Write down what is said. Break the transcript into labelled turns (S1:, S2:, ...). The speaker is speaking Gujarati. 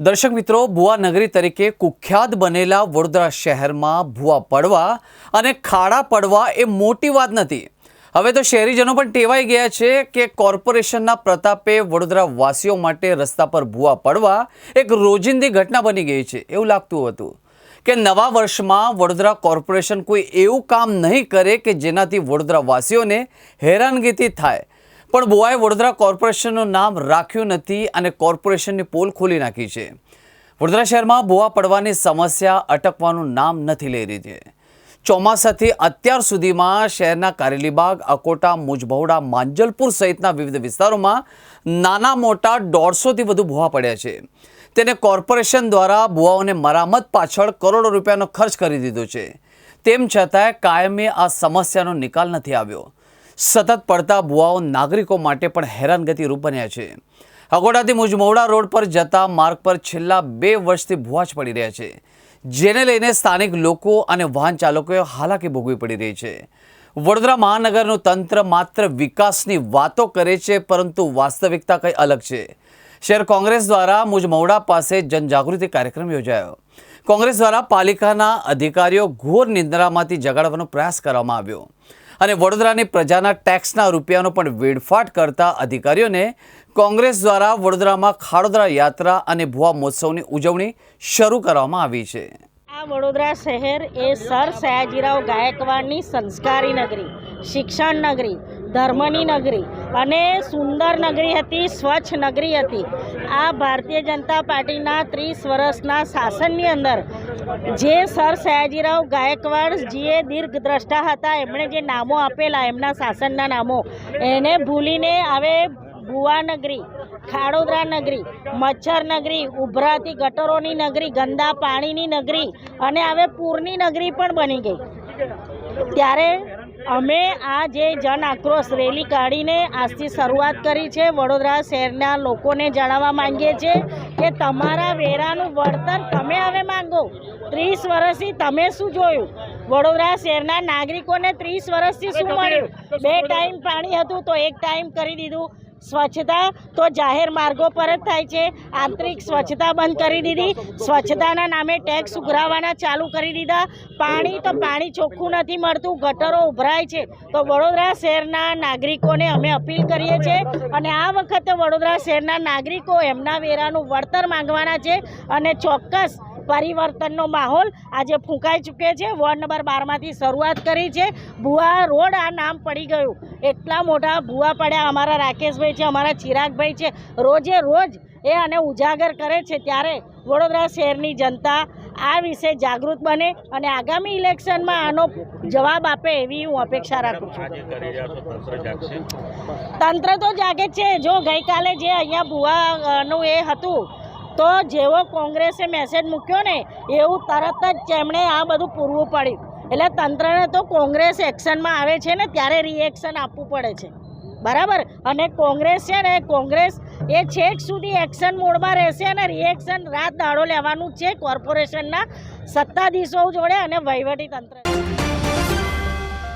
S1: દર્શક મિત્રો, ભુવા નગરી તરીકે કુખ્યાત બનેલા વડોદરા શહેરમાં ભુવા પડવા અને ખાડા પડવા એ મોટી વાત નથી। હવે તો શહેરીજનો પણ ટેવાઈ ગયા છે કે કોર્પોરેશનના પ્રતાપે વડોદરા વાસીઓ માટે રસ્તા પર ભુવા પડવા એક રોજિંદી ઘટના બની ગઈ છે। એવું લાગતું હતું કે નવા વર્ષમાં વડોદરા કોર્પોરેશન કોઈ એવું કામ નહીં કરે કે જેનાથી વડોદરા વાસીઓને હેરાનગતિ થાય, પણ ભુવાએ વડોદરા કોર્પોરેશનનું નામ રાખ્યું નથી અને કોર્પોરેશનની પોલ ખોલી નાખી છે। વડોદરા શહેરમાં ભુવા પડવાની સમસ્યા અટકવાનું નામ નથી લઈ રહી છે। ચોમાસાથી અત્યાર સુધીમાં શહેરના કારેલીબાગ, અકોટા, મુજબહોડા, માંજલપુર સહિતના વિવિધ વિસ્તારોમાં નાના મોટા 150થી વધુ ભુવા પડ્યા છે। તેને કોર્પોરેશન દ્વારા ભુવાઓને મરામત પાછળ કરોડો રૂપિયાનો ખર્ચ કરી દીધો છે। તેમ છતાંય કાયમી આ સમસ્યાનો નિકાલ નથી આવ્યો। સતત પડતા ભુવાઓ નાગરિકો માટે પણ હેરાનગતિ રૂપ બન્યા છે। અકોટાથી મુજમોડા રોડ પર જતા માર્ગ પર છેલ્લા 2 વર્ષથી ભુવા જ પડી રહ્યા છે, જેને લઈને સ્થાનિક લોકો અને વાહન ચાલકોએ હાલાકી ભોગવી પડી રહી છે। વડોદરા મહાનગરનું તંત્ર માત્ર વિકાસની વાતો કરે છે, પરંતુ વાસ્તવિકતા કંઈ અલગ છે। શહેર કોંગ્રેસ દ્વારા મુજમોડા પાસે જનજાગૃતિ કાર્યક્રમ યોજાયો। કોંગ્રેસ દ્વારા પાલિકાના અધિકારીઓ ઘોર નિંદ્રામાંથી જગાડવાનો પ્રયાસ કરવામાં આવ્યો અને વડોદરાની પ્રજાના ટેક્સના રૂપિયાનો પણ વેડફાટ કરતા અધિકારીઓને કોંગ્રેસ દ્વારા વડોદરામાં ખાડોદરા યાત્રા અને ભુવા મહોત્સવની ઉજવણી શરૂ કરવામાં આવી છે।
S2: આ વડોદરા શહેર એ સર સયાજીરાવ ગાયકવાડની સંસ્કારી નગરી, શિક્ષણ નગરી, ધર્મની નગરી અને સુંદર નગરી હતી, સ્વચ્છ નગરી હતી। આ ભારતીય જનતા પાર્ટીના 30 વર્ષના શાસનની અંદર જે સર સયાજીરાવ ગાયકવાડજીએ દીર્ઘદ્રષ્ટા હતા, એમણે જે નામો આપેલા, એમના શાસનના નામો, એને ભૂલીને હવે ભુવા નગરી, ખાડોદરા નગરી, મચ્છર નગરી, ઉભરાતી ગટરોની નગરી, ગંદા પાણીની નગરી અને હવે પૂરની નગરી પણ બની ગઈ। ત્યારે અમે આ જે જન આક્રોશ રેલી કાઢીને આજથી શરૂઆત કરી છે। વડોદરા શહેરના લોકોને જણાવવા માંગીએ છીએ કે તમારા વેરાનું વળતર તમે હવે માંગો। 30 વર્ષથી તમે શું જોયું? વડોદરા શહેરના નાગરિકોને 30 વર્ષથી શું મળ્યું? 2 ટાઈમ પાણી હતું તો 1 ટાઈમ કરી દીધું। સ્વચ્છતા તો જાહેર માર્ગો પર જ થાય છે। આંતરિક સ્વચ્છતા બંધ કરી દીધી। સ્વચ્છતાના નામે ટેક્સ ઉઘરાવવાના ચાલુ કરી દીધા। પાણી તો પાણી ચોખ્ખું નથી મળતું, ગટરો ઉભરાય છે। તો વડોદરા શહેરના નાગરિકોને અમે અપીલ કરીએ છીએ અને આ વખતે વડોદરા શહેરના નાગરિકો એમના વેરાનું વળતર માંગવાના છે અને ચોક્કસ પરિવર્તનનો માહોલ આજે ફૂંકાઈ ચૂકે છે। વોર્ડ નંબર 12માંથી શરૂઆત કરી છે। ભુવા રોડ આ નામ પડી ગયું, એટલા મોટા ભુવા પડ્યા। અમારા રાકેશભાઈ છે, અમારા ચિરાગભાઈ છે, રોજે રોજ એ આને ઉજાગર કરે છે। ત્યારે વડોદરા શહેરની જનતા આ વિશે જાગૃત બને અને આગામી ઇલેક્શનમાં આનો જવાબ આપે એવી હું અપેક્ષા રાખું છું। તંત્ર તો જાગે છે। જો ગઈકાલે જે અહીંયા ભુવાનું એ હતું, તો જેવો કોંગ્રેસે મેસેજ મૂક્યો ને એવું તરત જ તેમણે આ બધું પૂરવું પડ્યું। એટલે તંત્રને તો કોંગ્રેસ એક્શનમાં આવે છે ને ત્યારે રિએક્શન આપવું પડે છે, બરાબર? અને કોંગ્રેસ છે ને, કોંગ્રેસ એ છેક સુધી એક્શન મોડમાં રહેશે અને રિએક્શન રાત દાડો લેવાનું છે કોર્પોરેશનના સત્તાધીશો જોડે અને વહીવટી તંત્ર।